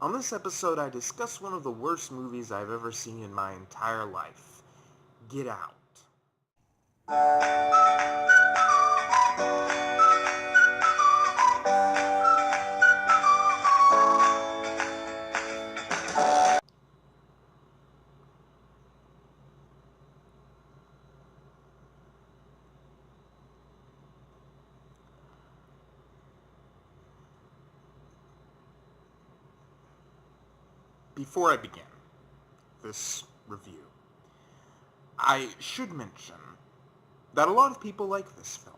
On this episode, I discuss one of the worst movies I've ever seen in my entire life, Get Out. Before I begin this review, I should mention that a lot of people like this film.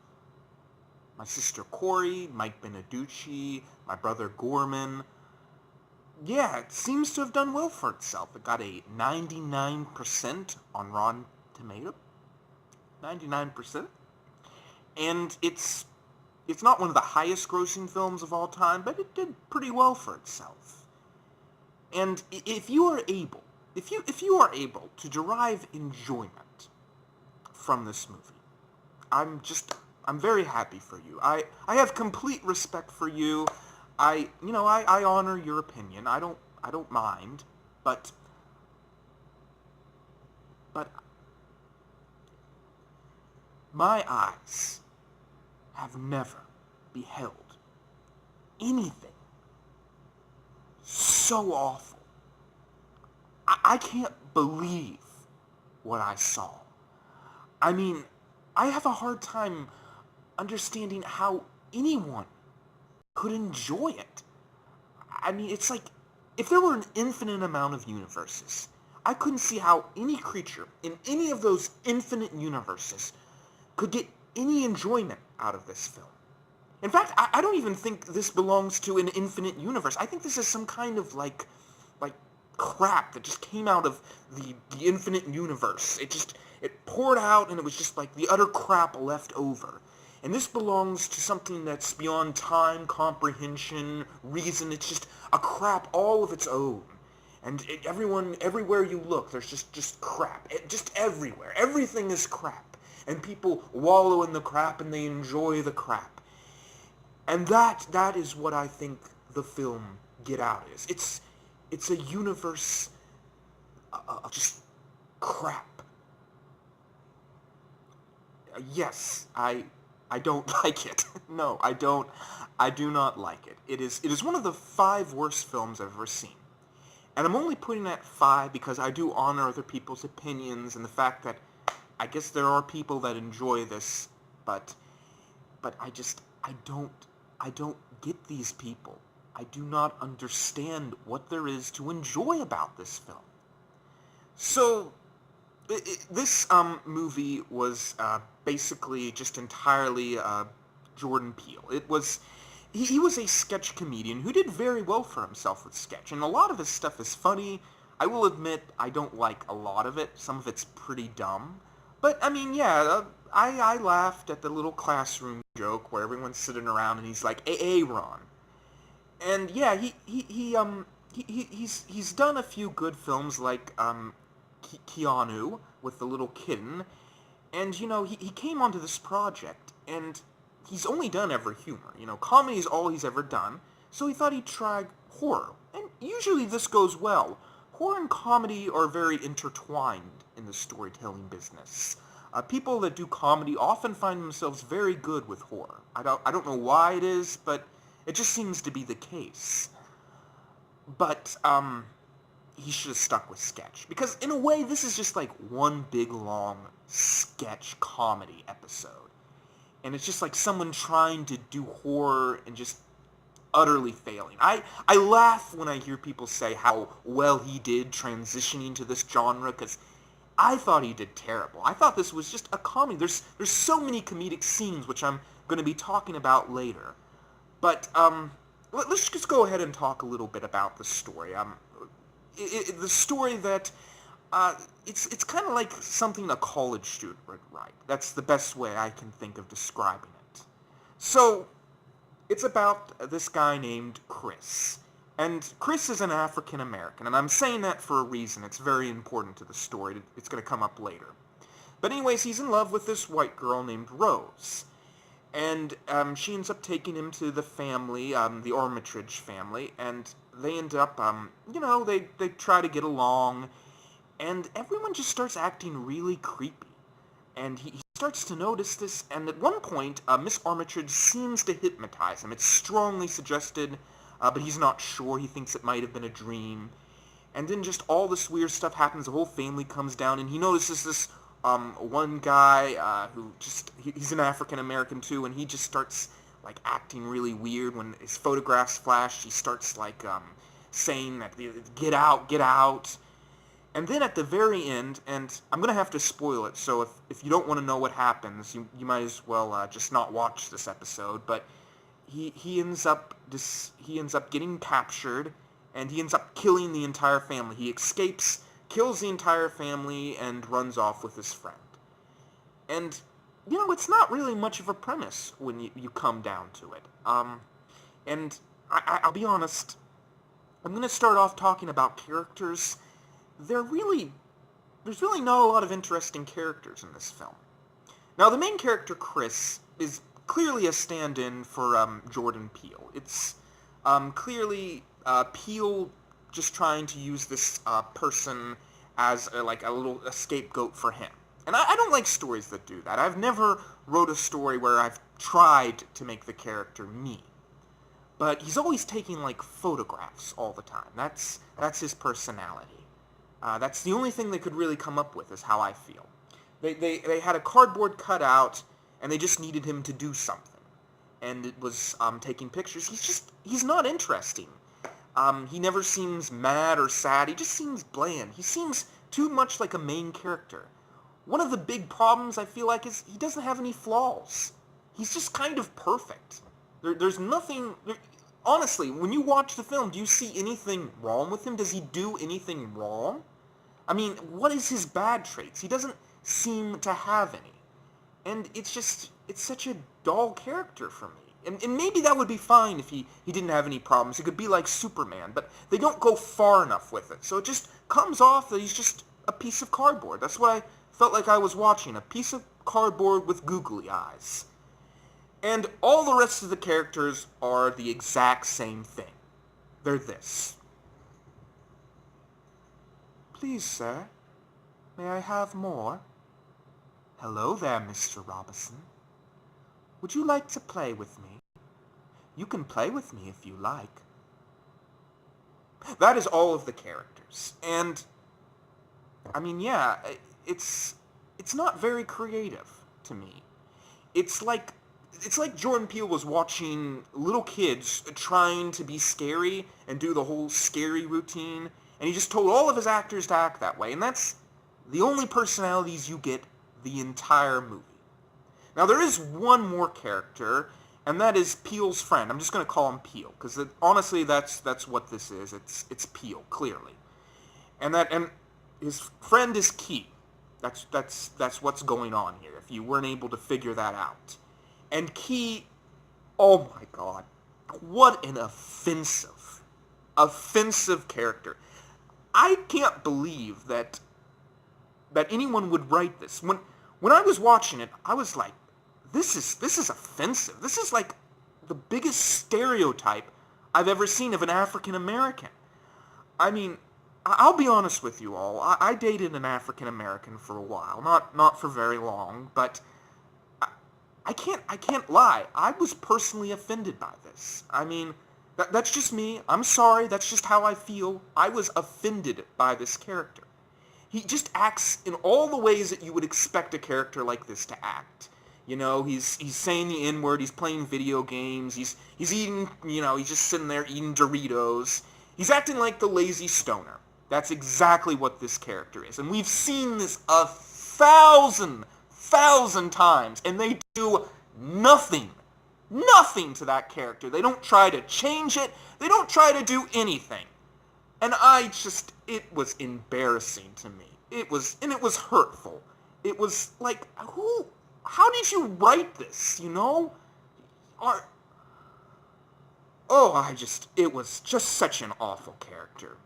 My sister Corey, Mike Beneducci, my brother Gorman. Yeah, it seems to have done well for itself. It got a 99% on Rotten Tomato. 99%. And it's not one of the highest grossing films of all time, but it did pretty well for itself. And if you are able, if you are able to derive enjoyment from this movie, I'm very happy for you. I have complete respect for you. I honor your opinion. I don't mind, but my eyes have never beheld anything so awful. I can't believe what I saw. I mean, I have a hard time understanding how anyone could enjoy it. I mean, it's like if there were an infinite amount of universes, I couldn't see how any creature in any of those infinite universes could get any enjoyment out of this film. In fact, I don't even think this belongs to an infinite universe. I think this is some kind of like crap that just came out of the infinite universe. It poured out and it was just like the utter crap left over. And this belongs to something that's beyond time, comprehension, reason. It's just a crap all of its own. And everywhere you look, there's just crap. Just everywhere. Everything is crap. And people wallow in the crap and they enjoy the crap. And that is what I think the film Get Out is. It's a universe of just crap. Yes, I don't like it. No, I don't. I do not like it. It is one of the 5 worst films I've ever seen. And I'm only putting it at 5 because I do honor other people's opinions and the fact that I guess there are people that enjoy this, but I don't get these people. I do not understand what there is to enjoy about this film. So this movie was basically just entirely Jordan Peele. He was a sketch comedian who did very well for himself with sketch, and a lot of his stuff is funny. I will admit I don't like a lot of it. Some of it's pretty dumb. But, I mean, yeah, I laughed at the little classroom joke where everyone's sitting around and he's like, Ron. And, yeah, he's done a few good films like Keanu with the little kitten. And, he came onto this project, and he's only done ever humor. Comedy is all he's ever done, so he thought he'd try horror. And usually this goes well. Horror and comedy are very intertwined in the storytelling business. People that do comedy often find themselves very good with horror. I don't know why it is, but it just seems to be the case. But, he should have stuck with sketch. Because, in a way, this is just like one big, long sketch comedy episode. And it's just like someone trying to do horror and just utterly failing. I laugh when I hear people say how well he did transitioning to this genre, because I thought he did terrible. I thought this was just a comedy. There's so many comedic scenes, which I'm going to be talking about later. But, let's just go ahead and talk a little bit about the story. The story that, it's kind of like something a college student would write. That's the best way I can think of describing it. So, it's about this guy named Chris. And Chris is an African American, and I'm saying that for a reason. It's very important to the story. It's going to come up later. But anyways, he's in love with this white girl named Rose. And she ends up taking him to the family, the Armitage family, and they end up, they try to get along, and everyone just starts acting really creepy. And he starts to notice this, and at one point, Miss Armitage seems to hypnotize him. It's strongly suggested, but he's not sure. He thinks it might have been a dream. And then just all this weird stuff happens. The whole family comes down, and he notices this one guy he's an African American too, and he just starts like acting really weird when his photographs flash. He starts like saying that get out, get out. And then at the very end, and I'm gonna have to spoil it, so if you don't want to know what happens, you might as well just not watch this episode. But he ends up getting captured, and he ends up killing the entire family. He escapes, kills the entire family, and runs off with his friend. And it's not really much of a premise when you come down to it. And I'll be honest, I'm gonna start off talking about characters. There's really not a lot of interesting characters in this film. Now, the main character, Chris, is clearly a stand-in for Jordan Peele. It's clearly Peele just trying to use this person as a little scapegoat for him. And I don't like stories that do that. I've never wrote a story where I've tried to make the character me. But he's always taking, photographs all the time. That's his personality. That's the only thing they could really come up with, is how I feel. They had a cardboard cutout, and they just needed him to do something. And it was taking pictures. He's not interesting. He never seems mad or sad. He just seems bland. He seems too much like a main character. One of the big problems, I feel like, is he doesn't have any flaws. He's just kind of perfect. There's nothing... Honestly, when you watch the film, do you see anything wrong with him? Does he do anything wrong? I mean, what is his bad traits? He doesn't seem to have any. And it's such a dull character for me. And maybe that would be fine if he didn't have any problems. He could be like Superman, but they don't go far enough with it. So it just comes off that he's just a piece of cardboard. That's what I felt like I was watching, a piece of cardboard with googly eyes. And all the rest of the characters are the exact same thing. They're this. Please, sir, may I have more? Hello there, Mr. Robinson. Would you like to play with me? You can play with me if you like. That is all of the characters. And, I mean, yeah, it's not very creative to me. It's like Jordan Peele was watching little kids trying to be scary and do the whole scary routine, and he just told all of his actors to act that way, and that's the only personalities you get the entire movie. Now, there is one more character, and that is Peele's friend. I'm just going to call him Peele, because honestly, that's what this is. It's Peele, clearly. And his friend is Key. That's what's going on here, if you weren't able to figure that out. And Key, oh my god, what an offensive character. I can't believe that anyone would write this. When I was watching it, I was like, this is offensive. This is like the biggest stereotype I've ever seen of an African American. I mean, I'll be honest with you all. I dated an African American for a while, not for very long, but I can't lie. I was personally offended by this. I mean, that's just me. I'm sorry. That's just how I feel. I was offended by this character. He just acts in all the ways that you would expect a character like this to act. You know, he's saying the N-word, he's playing video games, he's eating, he's just sitting there eating Doritos. He's acting like the lazy stoner. That's exactly what this character is. And we've seen this 1,000 times, and they do nothing to that character. They don't try to change it. They don't try to do anything. And it was embarrassing to me. It was hurtful. It was like, how did you write this, it was just such an awful character.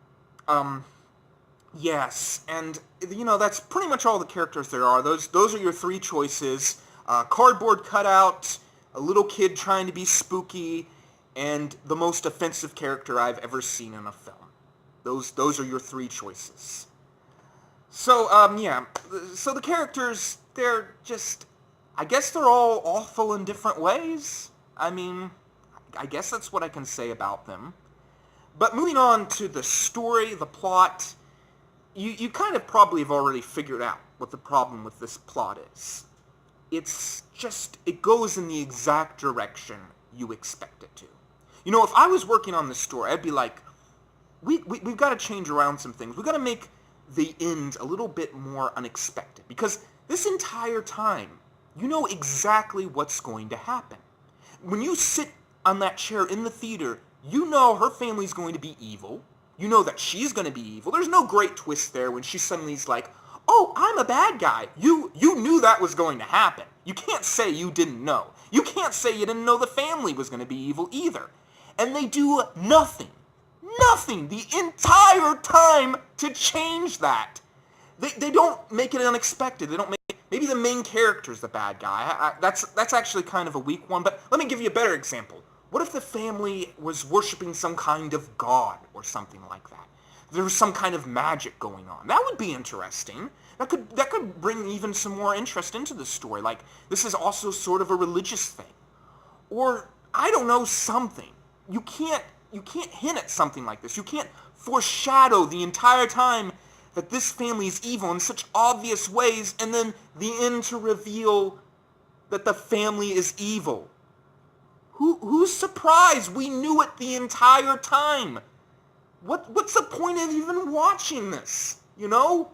Yes, and, that's pretty much all the characters there are. Those are your three choices. Cardboard cutout, a little kid trying to be spooky, and the most offensive character I've ever seen in a film. Those are your three choices. So, yeah. So the characters, they're just... I guess they're all awful in different ways. I mean, I guess that's what I can say about them. But moving on to the story, the plot, you kind of probably have already figured out what the problem with this plot is. It's just, it goes in the exact direction you expect it to. You know, if I was working on this story, I'd be like, we've got to change around some things. We've got to make the end a little bit more unexpected. Because this entire time, you know exactly what's going to happen. When you sit on that chair in the theater, you know her family's going to be evil. You know that she's going to be evil. There's no great twist there when she suddenly's like, oh, I'm a bad guy. You knew that was going to happen. You can't say you didn't know. You can't say you didn't know the family was going to be evil either. And they do nothing the entire time to change that. They don't make it unexpected. They don't make it, maybe the main character's the bad guy. That's actually kind of a weak one, but let me give you a better example. What if the family was worshiping some kind of god or something like that? There was some kind of magic going on. That would be interesting. That could bring even some more interest into the story. Like, this is also sort of a religious thing. Or, I don't know, something. You can't hint at something like this. You can't foreshadow the entire time that this family is evil in such obvious ways, and then the end to reveal that the family is evil. Who's surprised? We knew it the entire time. What's the point of even watching this? You know?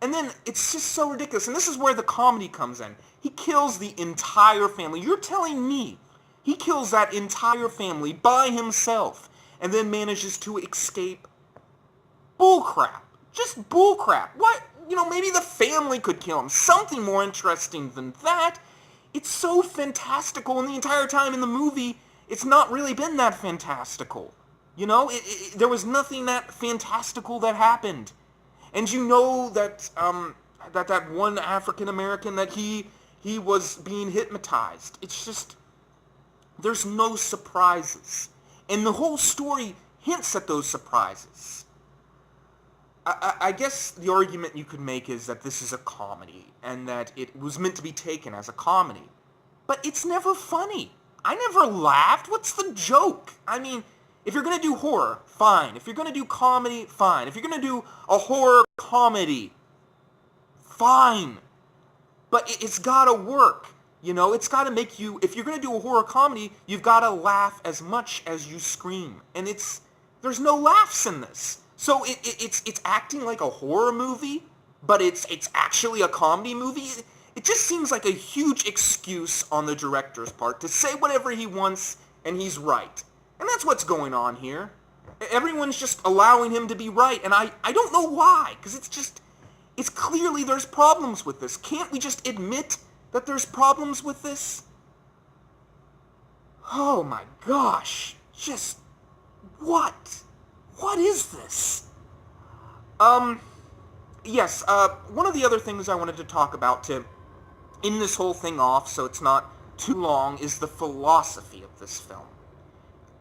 And then it's just so ridiculous. And this is where the comedy comes in. He kills the entire family. You're telling me he kills that entire family by himself and then manages to escape? Bullcrap. Just bullcrap. What? You know, maybe the family could kill him. Something more interesting than that. It's so fantastical, and the entire time in the movie, it's not really been that fantastical. You know, there was nothing that fantastical that happened. And you know that that one African American, that he was being hypnotized. It's just, there's no surprises. And the whole story hints at those surprises. I guess the argument you could make is that this is a comedy, and that it was meant to be taken as a comedy. But it's never funny. I never laughed. What's the joke? I mean, if you're going to do horror, fine. If you're going to do comedy, fine. If you're going to do a horror comedy, fine. But it's got to work. You know, it's got to make you, if you're going to do a horror comedy, you've got to laugh as much as you scream. And there's no laughs in this. So it's acting like a horror movie, but it's actually a comedy movie. It just seems like a huge excuse on the director's part to say whatever he wants, and he's right. And that's what's going on here. Everyone's just allowing him to be right, and I don't know why, because it's clearly there's problems with this. Can't we just admit that there's problems with this? Oh my gosh, just what? What is this? Yes, one of the other things I wanted to talk about to end this whole thing off so it's not too long is the philosophy of this film.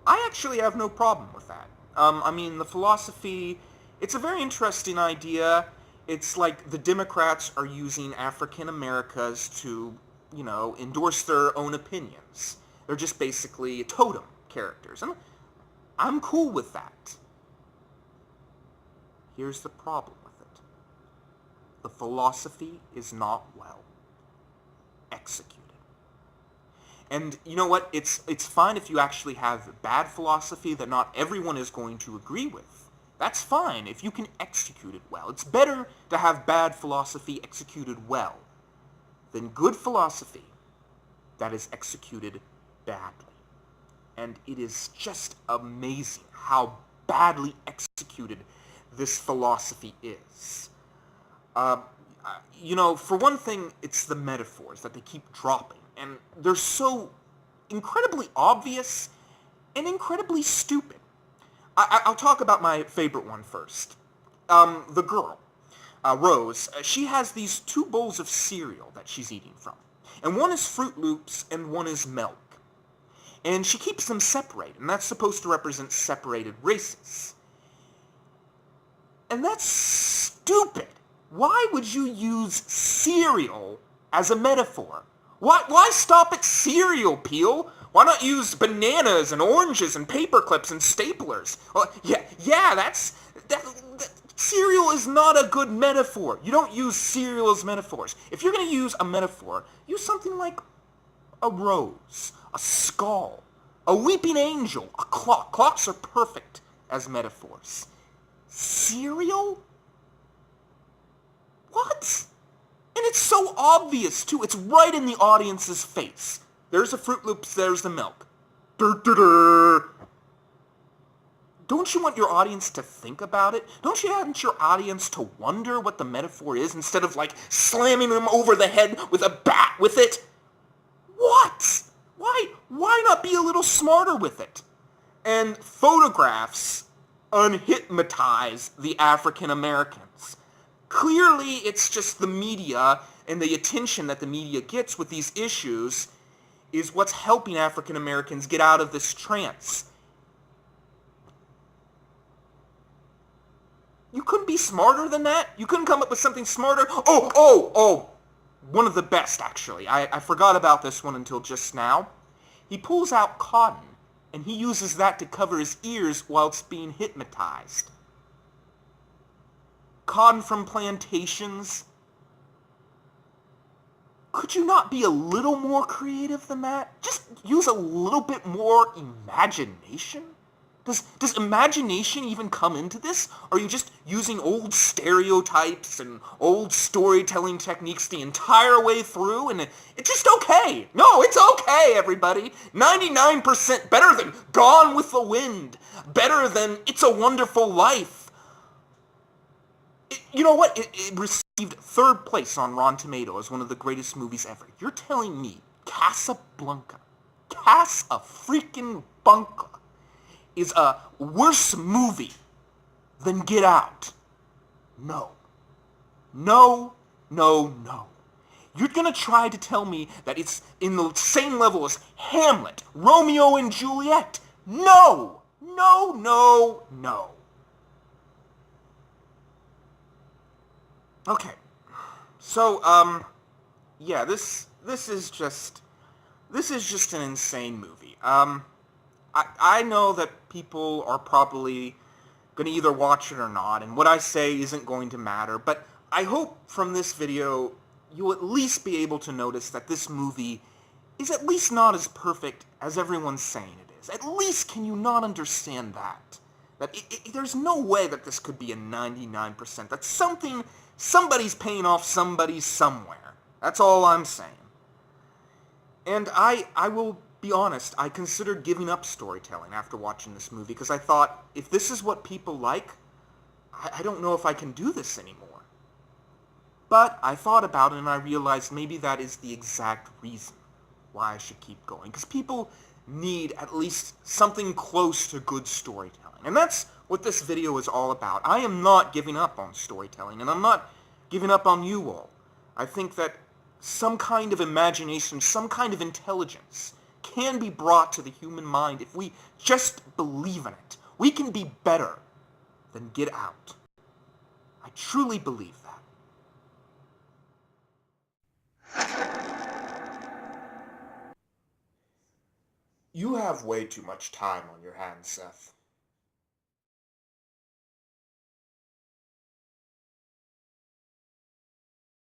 I actually have no problem with that. I mean, the philosophy, it's a very interesting idea. It's like the Democrats are using African Americas to, you know, endorse their own opinions. They're just basically totem characters. And I'm cool with that. Here's the problem with it. The philosophy is not well executed. And you know what? It's fine if you actually have bad philosophy that not everyone is going to agree with. That's fine if you can execute it well. It's better to have bad philosophy executed well than good philosophy that is executed badly. And it is just amazing how badly executed this philosophy is. You know, for one thing, it's the metaphors that they keep dropping. And they're so incredibly obvious and incredibly stupid. I'll talk about my favorite one first. The girl, Rose, she has these two bowls of cereal that she's eating from. And one is Fruit Loops and one is milk. and she keeps them separated, and that's supposed to represent separated races. And that's stupid. Why would you use cereal as a metaphor? Why stop at cereal, Peel? Why not use bananas and oranges and paper clips and staplers? Well, cereal is not a good metaphor. You don't use cereal as metaphors. If you're going to use a metaphor, use something like a rose, a skull, a weeping angel, a clock. Clocks are perfect as metaphors. Cereal? What? And it's so obvious, too. It's right in the audience's face. There's the Fruit Loops, there's the milk. Dur-dur-dur. Don't you want your audience to think about it? Don't you want your audience to wonder what the metaphor is instead of, like, slamming them over the head with a bat with it? What? Why not be a little smarter with it? And photographs unhypnotize the African Americans. Clearly, it's just the media and the attention that the media gets with these issues is what's helping African Americans get out of this trance. You couldn't be smarter than that? You couldn't come up with something smarter? Oh! One of the best, actually. I forgot about this one until just now. He pulls out cotton, and he uses that to cover his ears whilst being hypnotized. Cotton from plantations. Could you not be a little more creative than that? Just use a little bit more imagination? Does imagination even come into this? Are you just using old stereotypes and old storytelling techniques the entire way through and it's just okay? No, it's okay, everybody. 99% better than Gone with the Wind. Better than It's a Wonderful Life. You know what? It received third place on Rotten Tomatoes as one of the greatest movies ever. You're telling me Casablanca, Casa-freaking-Bunka, is a worse movie than Get Out? No. You're gonna try to tell me that it's in the same level as Hamlet, Romeo and Juliet? No. Okay. So, yeah, this is just an insane movie. I know that people are probably going to either watch it or not, and what I say isn't going to matter, but I hope from this video you'll at least be able to notice that this movie is at least not as perfect as everyone's saying it is. At least can you not understand that? That there's no way that this could be a 99%. That's somebody's paying off somebody somewhere. That's all I'm saying. And I will be honest, I considered giving up storytelling after watching this movie because I thought, if this is what people like, I don't know if I can do this anymore. But I thought about it and I realized maybe that is the exact reason why I should keep going. Because people need at least something close to good storytelling. And that's what this video is all about. I am not giving up on storytelling, and I'm not giving up on you all. I think that some kind of imagination, some kind of intelligence can be brought to the human mind if we just believe in it. We can be better than Get Out. I truly believe that. You have way too much time on your hands, Seth.